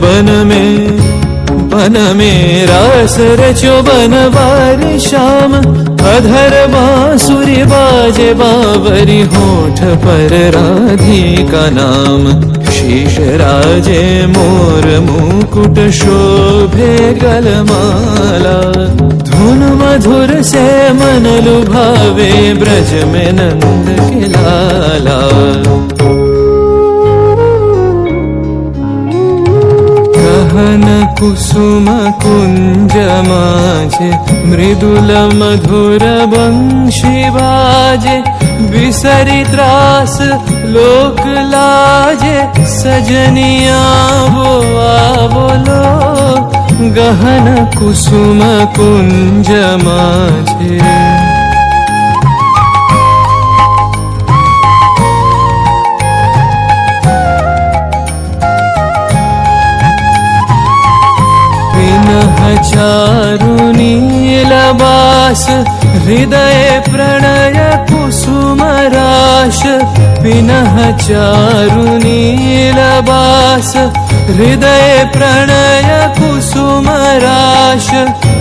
बन में रास रचो बनवारी श्याम। अधर बांसुरी बाजे बावरी होठ पर राधिका नाम। शीश राजे मोर मुकुट शोभे गलमाला। धुन मधुर से मन लुभावे ब्रज में नंद के लाला। गहन कुसुम कुंज माझे मृदुल मधुर बंशी बाजे। बिसरी त्रास लोक लाजे सजनिया वो आवलो। गहन कुसुम कुंज माझे चारु नीलबास। हृदय प्रणय कुसुम राश। पिनः चारु नीलबास। हृदय प्रणय कुसुम राश।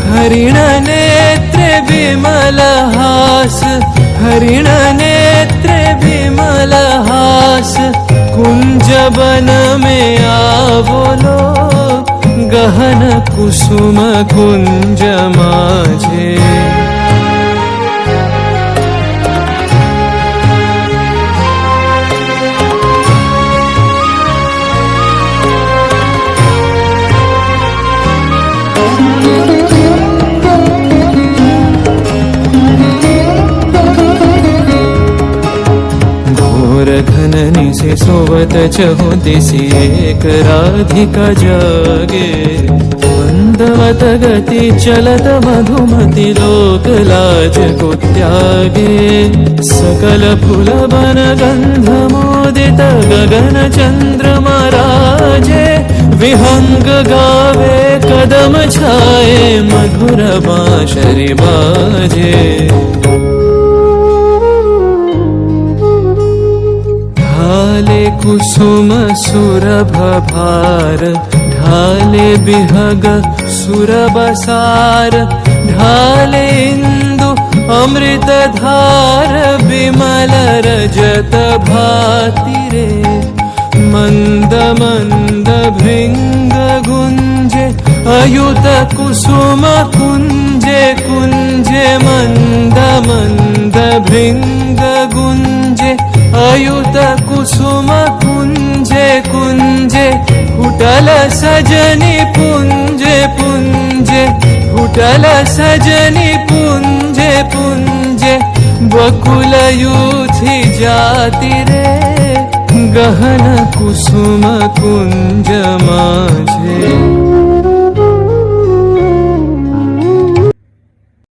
हरिण नेत्रे विमल हास। हरिण नेत्रे विमल हास। कुंज बन में आवलो। गहन कुसुम कुंज माझे घोर घननी से सोवत चहु दिसी एक राधिका जागे। मंदवत गति चलत मधुमति लोक लाज को त्यागे। सकल फूल बन गंध मोदित गगन चंद्रमा राजे। विहंग गावे कदम छाए मधुर बांसुरी बाजे। ढाले कुसुम सुरभ भार। ढाले बिहग सुरबसार। ढाले इंदु अमृत धार। विमल रजत भाति रे। मंद मंद भृंग गुंजे। अयुत कुसुम कुंजे कुंजे। मंद मंद भृंग गुंजे। अयुत कुसुम कुंजे कुंजे। फुटल सजनी पुंजे पुंजे। फुटल सजनी पुंजे पुंजे। बकुल यूथी जाति रे। गहन कुसुम कुंज माझे।